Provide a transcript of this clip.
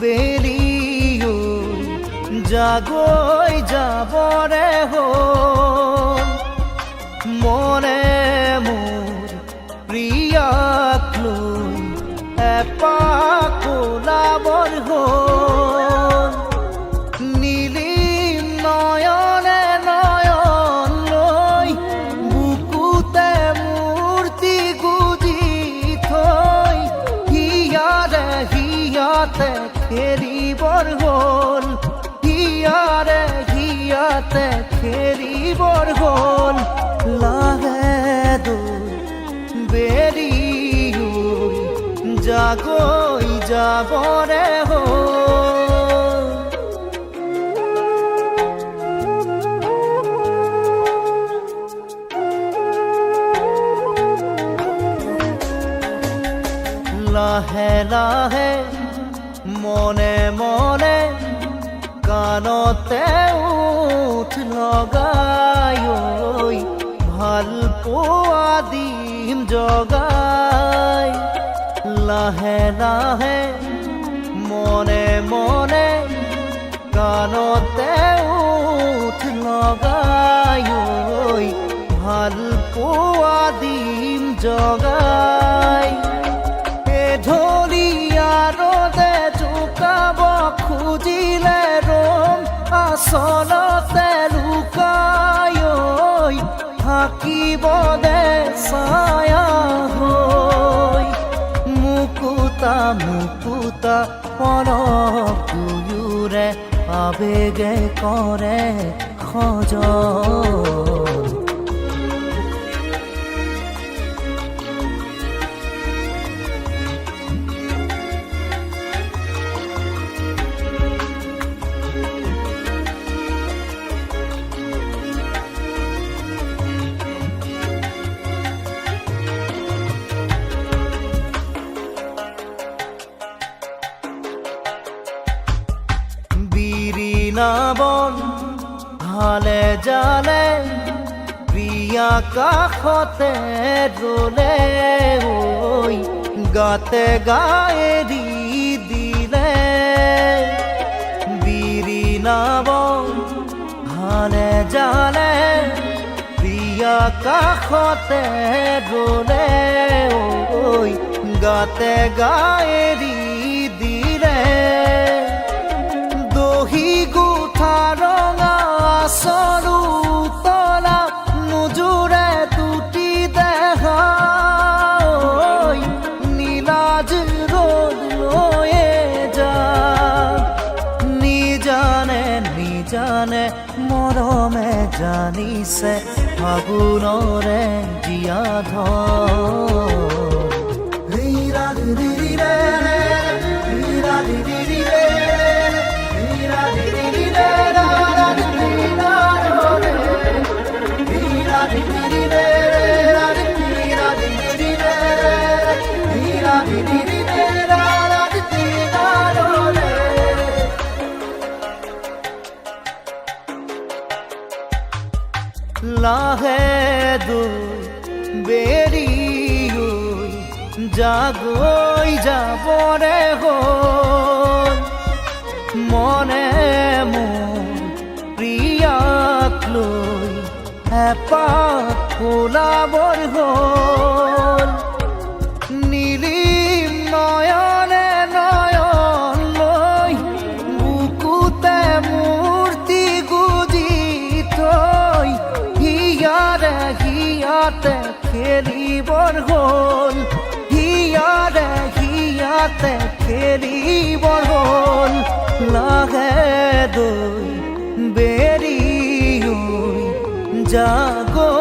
বেলিও জাগৈ যাবৰে হ'ল মনে মোৰ প্ৰিয়াক লৈ এপাক ওলাবৰ হ'ল নীলিম নয়নে নয়ন লৈ বুকুতে মূৰ্তি গুজি থৈ হিয়াৰে হিয়াতে খেলিবৰ হ'ল হিয়াৰে হিয়াতে খেলিবৰ হ'ল লাহে দৈ বেৰি জাগৈ যাবৰে হ'ল লাহে লাহে মনে মনে কাণতে উঠ লগাই ভাল পোৱা দিম জগাই লাহে লাহে মনে মনে কাণতে উঠ লগাই ভাল পোৱা দিম জগাই ঢলিয়াৰতে জোকাব খুজিলে ৰম আচলতে লুকাই থাকিব দে ছায়া হৈ মুকুতা মুকুতা পলক দুয়োৰে আবেগে কৰে সজন বন হালে জালে প্ৰিয়া কাষতে ৰলে গাতে গায়েৰি দিলে বিৰিণা বন হালে জালে প্ৰিয়া কাষতে ৰলে গাতে গায়েৰি দিলে দহি গুঠা ৰঙা আচৰু তলা নোজোৰে দুটি দেহা নীলাজ ৰ'দ লৈয়ে যা নিজানে নিজানে মৰমে জানিছে ফাগুনৰে জীয়া লাহে দৈ বেৰি জাগৈ যাবৰে হ'ল মনে মোৰ প্ৰিয়াক লৈ এপাক ওলাবৰ হ'ল নীলিম নয়নে নয়ন লৈ বুকুতে মূৰ্তি গুজি থৈ হিয়াৰে হিয়াতে খেলিবৰ হ'ল হিয়াৰে হিয়াতে খেলিবৰ হ'ল লাহে দৈ বেৰি জাগো